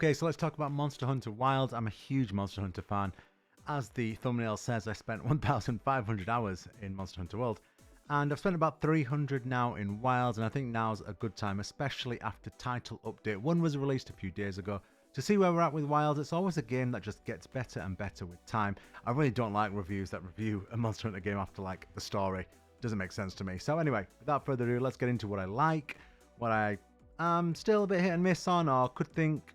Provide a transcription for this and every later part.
Okay, so let's talk about Monster Hunter Wilds. I'm a huge Monster Hunter fan. As the thumbnail says, I spent 1,500 hours in Monster Hunter World, and I've spent about 300 now in Wilds, and I think now's a good time, especially after Title Update 1 was released a few days ago, to see where we're at with Wilds. It's always a game that just gets better and better with time. I really don't like reviews that review a Monster Hunter game after, like, the story. It doesn't make sense to me. So anyway, without further ado, let's get into what I like, what I am still a bit hit and miss on, or could think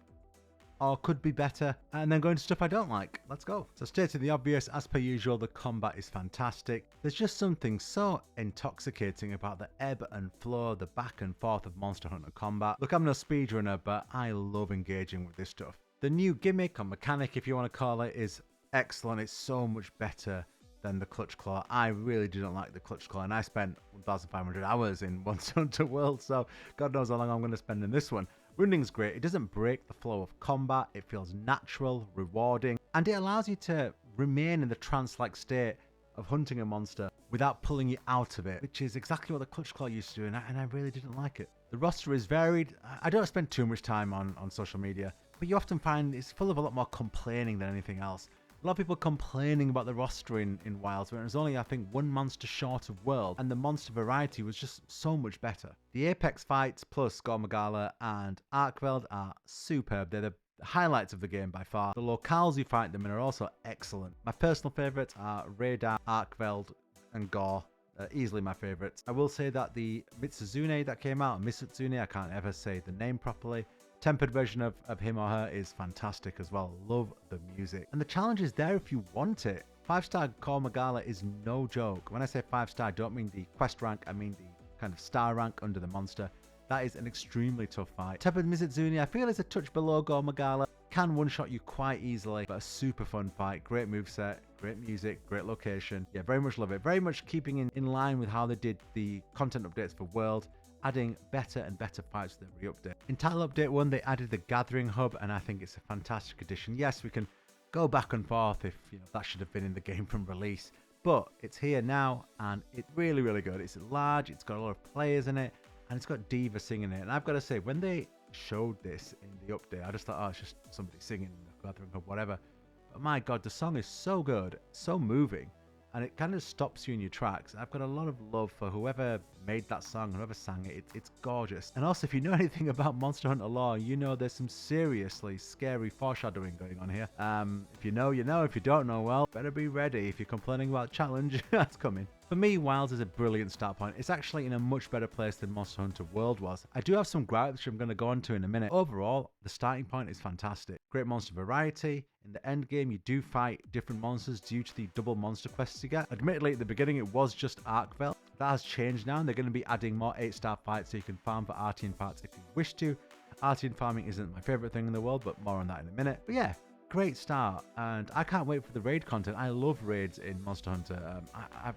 or could be better, and then go into stuff I don't like. Let's go. So stating the obvious, as per usual, the combat is fantastic. There's just something so intoxicating about the ebb and flow, the back and forth of Monster Hunter combat. Look, I'm no speedrunner, but I love engaging with this stuff. The new gimmick or mechanic, if you want to call it, is excellent. It's so much better than the Clutch Claw. I really didn't like the Clutch Claw, and I spent 1,500 hours in Monster Hunter World, so God knows how long I'm going to spend in this one. Running's great. It doesn't break the flow of combat. It feels natural, rewarding, and it allows you to remain in the trance-like state of hunting a monster without pulling you out of it, which is exactly what the Clutch Claw used to do, and I really didn't like it. The roster is varied. I don't spend too much time on social media, but you often find it's full of a lot more complaining than anything else. A lot of people complaining about the roster in Wilds, when it was only, I think, one monster short of World, and the monster variety was just so much better. The Apex fights, plus Gore Magala and Arkveld, are superb. They're the highlights of the game by far. The locales you fight them in are also excellent. My personal favourites are Radar, Arkveld, and Gore. Easily my favourites. I will say that the Mizutsune that came out, Mizutsune, I can't ever say the name properly, tempered version of him or her is fantastic as well. Love the music. And the challenge is there if you want it. 5-star Gore Magala is no joke. When I say 5-star, I don't mean the quest rank, I mean the kind of star rank under the monster. That is an extremely tough fight. Tempered Mizutsune, I feel is a touch below Gore Magala. Can one-shot you quite easily, but a super fun fight. Great moveset, great music, great location. Yeah, very much love it. Very much keeping in line with how they did the content updates for World, adding better and better fights with every update. In Title Update 1, they added the Gathering Hub, and I think it's a fantastic addition. Yes, we can go back and forth if that should have been in the game from release, but it's here now, and it's really, really good. It's large, it's got a lot of players in it, and it's got Diva singing it. And I've got to say, when they showed this in the update, I just thought, oh, it's just somebody singing in the Gathering Hub, whatever. But my God, the song is so good, so moving, and it kind of stops you in your tracks. I've got a lot of love for whoever made that song, whoever sang it. It's gorgeous. And also, if you know anything about Monster Hunter lore, you know there's some seriously scary foreshadowing going on here. If you know, you know. If you don't know, well, better be ready. If you're complaining about challenge, that's coming. For me, Wilds is a brilliant start point. It's actually in a much better place than Monster Hunter World was. I do have some gripes which I'm going to go into in a minute. Overall, the starting point is fantastic. Great monster variety. In the end game, you do fight different monsters due to the double monster quests you get. Admittedly, at the beginning, it was just Arkveld. That has changed now, and they're going to be adding more 8-star fights so you can farm for Artian parts if you wish to. Artian farming isn't my favorite thing in the world, but more on that in a minute. But yeah, great start, and I can't wait for the raid content. I love raids in Monster Hunter.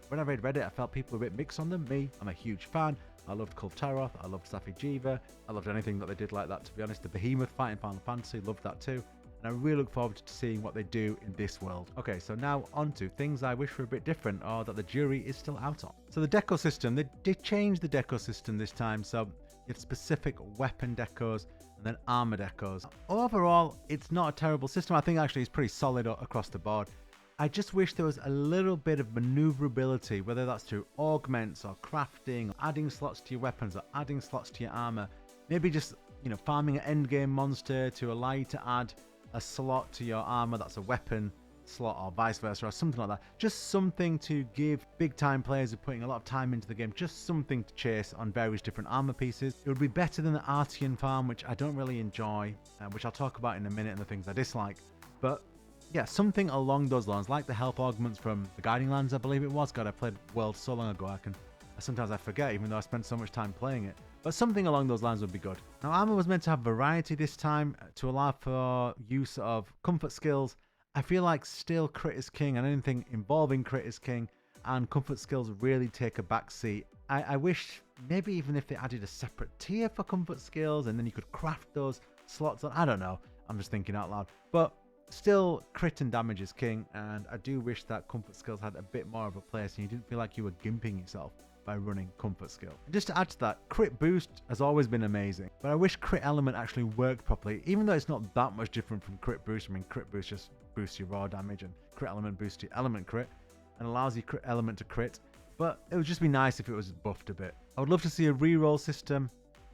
When I read Reddit, I felt people were a bit mixed on them. Me, I'm a huge fan. I loved Kultaroth, I loved Safi Jiva, I loved anything that they did like that, to be honest. The Behemoth fight in Final Fantasy, loved that too. And I really look forward to seeing what they do in this world. Okay, so now on to things I wish were a bit different, or that the jury is still out on. So the deco system, they did change the deco system this time, so you have specific weapon decos and then armor decos. Overall, it's not a terrible system. I think actually it's pretty solid across the board. I just wish there was a little bit of maneuverability, whether that's through augments or crafting, or adding slots to your weapons or adding slots to your armor. Maybe just, farming an endgame monster to allow you to add a slot to your armor that's a weapon slot, or vice versa, or something like that. Just something to give big time players who are putting a lot of time into the game, just something to chase on various different armor pieces. It would be better than the Artian farm, which I don't really enjoy, which I'll talk about in a minute, and the things I dislike. But yeah, something along those lines, like the health augments from the Guiding Lands, I believe it was. God, I played World so long ago, sometimes I forget, even though I spent so much time playing it. But something along those lines would be good. Now, armor was meant to have variety this time to allow for use of comfort skills. I feel like still crit is king, and anything involving crit is king, and comfort skills really take a back seat. I wish maybe even if they added a separate tier for comfort skills, and then you could craft those slots on. I don't know. I'm just thinking out loud. But still, crit and damage is king, and I do wish that comfort skills had a bit more of a place and you didn't feel like you were gimping yourself. by running comfort skill. And just to add to that, crit boost has always been amazing, but I wish crit element actually worked properly, even though it's not that much different from crit boost. I mean, crit boost just boosts your raw damage, and crit element boosts your element crit and allows your crit element to crit, but it would just be nice if it was buffed a bit. I would love to see a reroll system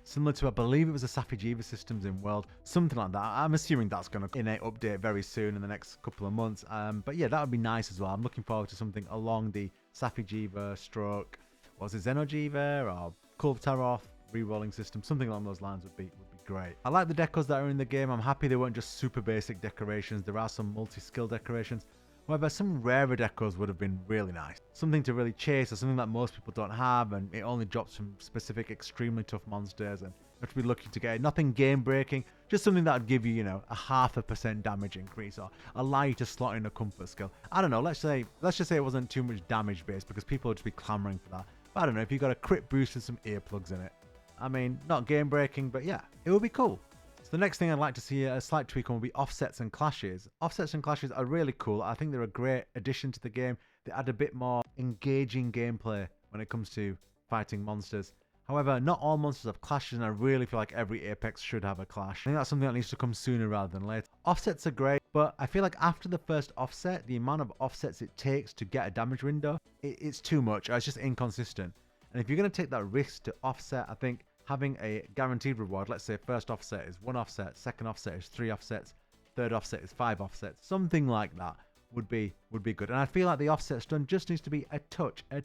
similar to, I believe it was the Safijiva systems in World, something like that. I'm assuming that's going to in a update very soon in the next couple of months. But yeah, that would be nice as well. I'm looking forward to something along the Safijiva stroke, was it Xenojiva or Kultaroth rerolling system, something along those lines would be great. I like the decos that are in the game. I'm happy they weren't just super basic decorations. There are some multi-skill decorations. However, some rarer decos would have been really nice. Something to really chase, or something that most people don't have, and it only drops from specific extremely tough monsters, and you have to be lucky to get it. Nothing game breaking, just something that would give you, a 0.5% damage increase, or allow you to slot in a comfort skill. I don't know, let's just say it wasn't too much damage based, because people would just be clamoring for that. But I don't know, if you got a crit boost and some earplugs in it. I mean, not game breaking, but yeah, it would be cool. So the next thing I'd like to see a slight tweak on would be offsets and clashes. Offsets and clashes are really cool. I think they're a great addition to the game. They add a bit more engaging gameplay when it comes to fighting monsters. However, not all monsters have clashes, and I really feel like every Apex should have a clash. I think that's something that needs to come sooner rather than later. Offsets are great, but I feel like after the first offset, the amount of offsets it takes to get a damage window, it's too much. It's just inconsistent. And if you're going to take that risk to offset, I think having a guaranteed reward, let's say first offset is 1 offset, second offset is 3 offsets, third offset is 5 offsets, something like that would be good. And I feel like the offset stun just needs to be a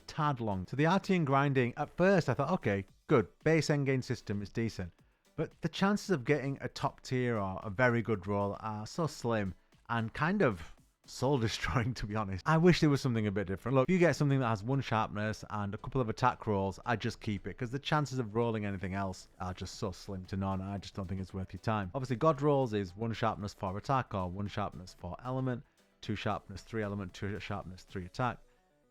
tad long. So the Artian grinding, at first I thought, okay, good, base endgame system is decent, but the chances of getting a top tier or a very good roll are so slim and kind of soul destroying, to be honest. I wish there was something a bit different. Look, if you get something that has 1 sharpness and a couple of attack rolls, I'd just keep it, because the chances of rolling anything else are just so slim to none. I just don't think it's worth your time. Obviously, God rolls is 1 sharpness for attack, or 1 sharpness for element, 2 sharpness 3 element, 2 sharpness 3 attack.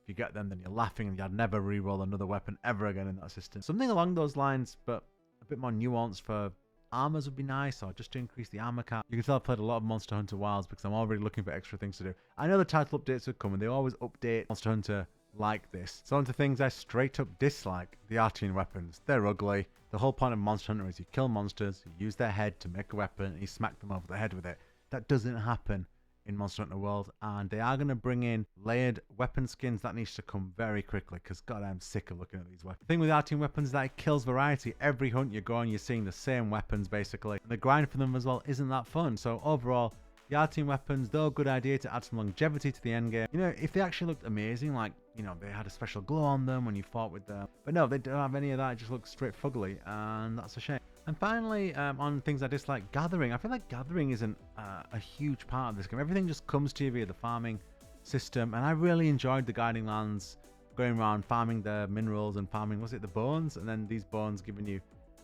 If you get them, then you're laughing and you'd never re-roll another weapon ever again in that system. Something along those lines, but a bit more nuanced for armors would be nice, or just to increase the armor cap. You can tell I've played a lot of Monster Hunter Wilds because I'm already looking for extra things to do. I know the title updates are coming. They always update Monster Hunter like this. So onto things I straight up dislike. The Artian weapons. They're ugly. The whole point of Monster Hunter is you kill monsters, you use their head to make a weapon, and you smack them over the head with it. That doesn't happen in Monster Hunter World, and they are going to bring in layered weapon skins. That needs to come very quickly, because god, I'm sick of looking at these weapons. The thing with Artian weapons is that it kills variety. Every hunt you go on, you're seeing the same weapons basically, and the grind for them as well isn't that fun. So overall, the Artian weapons, though a good idea to add some longevity to the endgame, if they actually looked amazing, like, they had a special glow on them when you fought with them, but no, they don't have any of that. It just looks straight fugly, and that's a shame. And finally, on things I dislike, gathering. I feel like gathering isn't a huge part of this game. Everything just comes to you via the farming system, and I really enjoyed the guiding lands, going around farming the minerals and farming, was it the bones? And then these bones giving you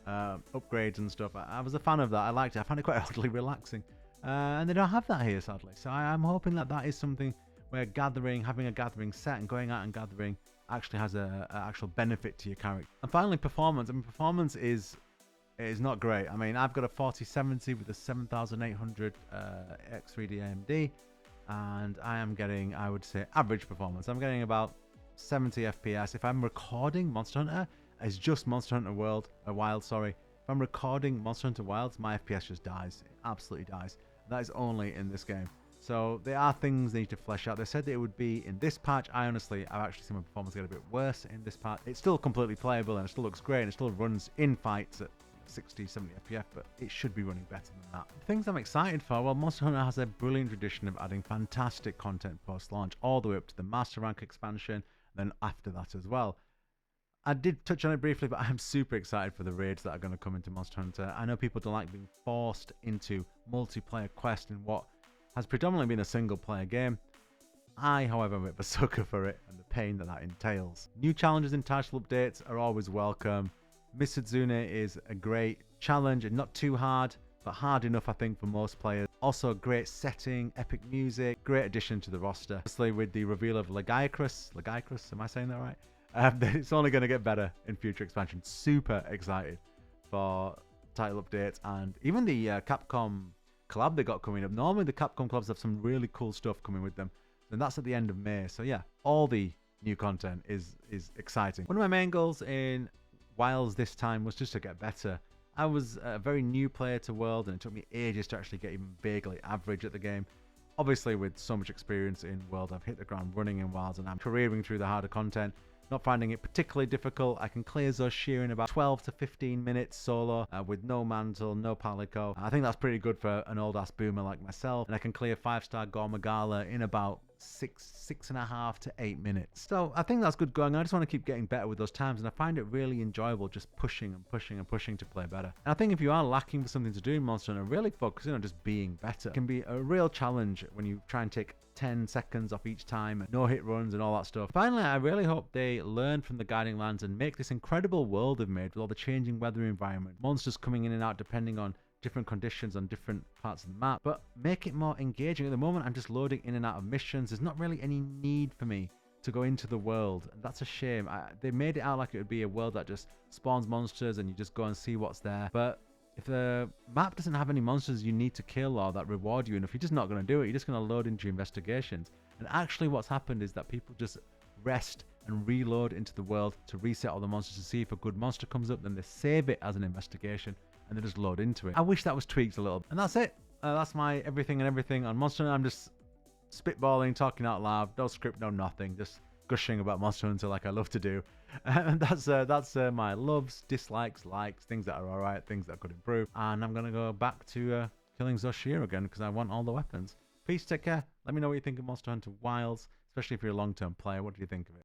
upgrades and stuff. I was a fan of that. I liked it. I found it quite oddly relaxing. And they don't have that here, sadly. So I'm hoping that is something where having a gathering set and going out and gathering actually has an actual benefit to your character. And finally, performance. I mean, performance is not great. I mean, I've got a 4070 with a 7800 X3D AMD, and I am getting, I would say, average performance. I'm getting about 70 FPS. If I'm recording Monster Hunter, it's just Monster Hunter Wilds, sorry. If I'm recording Monster Hunter Wilds, my FPS just dies. It absolutely dies. That is only in this game. So there are things they need to flesh out. They said that it would be in this patch. I've actually seen my performance get a bit worse in this patch. It's still completely playable and it still looks great and it still runs in fights at 60, 70 FPS, but it should be running better than that. The things I'm excited for, well, Monster Hunter has a brilliant tradition of adding fantastic content post-launch, all the way up to the Master Rank expansion, and then after that as well. I did touch on it briefly, but I'm super excited for the raids that are going to come into Monster Hunter. I know people don't like being forced into multiplayer quests in what has predominantly been a single-player game. I, however, am a bit of a sucker for it and the pain that entails. New challenges and title updates are always welcome. Mizutsune is a great challenge and not too hard, but hard enough, I think, for most players. Also, great setting, epic music, great addition to the roster. Obviously, with the reveal of Legiacrus, am I saying that right? It's only going to get better in future expansions. Super excited for title updates and even the Capcom collab they got coming up. Normally, the Capcom collabs have some really cool stuff coming with them, and that's at the end of May. So yeah, all the new content is exciting. One of my main goals in Wilds this time was just to get better. I was a very new player to World, and it took me ages to actually get even vaguely average at the game. Obviously, with so much experience in World, I've hit the ground running in Wilds, and I'm careering through the harder content, not finding it particularly difficult. I can clear Zoshir in about 12 to 15 minutes solo with no mantle, no palico. I think that's pretty good for an old ass boomer like myself, and I can clear 5-star Gormagala in about 6.5 to 8 minutes. So I think that's good going. I just want to keep getting better with those times, and I find it really enjoyable just pushing and pushing and pushing to play better. And I think if you are lacking for something to do in Monster Hunter, really focusing on just being better can be a real challenge when you try and take 10 seconds off each time, no hit runs and all that stuff. Finally, I really hope they learn from the Guiding Lands and make this incredible world they've made with all the changing weather environment, monsters coming in and out depending on different conditions on different parts of the map, but make it more engaging. At the moment, I'm just loading in and out of missions. There's not really any need for me to go into the world, and that's a shame. They made it out like it would be a world that just spawns monsters and you just go and see what's there, but if the map doesn't have any monsters you need to kill or that reward you enough, you're just not going to do it. You're just going to load into your investigations. And actually what's happened is that people just rest and reload into the world to reset all the monsters to see if a good monster comes up, then they save it as an investigation and they just load into it. I wish that was tweaked a little. And that's it. That's my everything and everything on Monster Hunter. I'm just spitballing, talking out loud, no script, no nothing, just gushing about Monster Hunter like I love to do. And that's my loves, dislikes, likes, things that are alright, things that could improve. And I'm going to go back to killing Zoshir again because I want all the weapons. Peace, take care. Let me know what you think of Monster Hunter Wilds, especially if you're a long-term player. What do you think of it?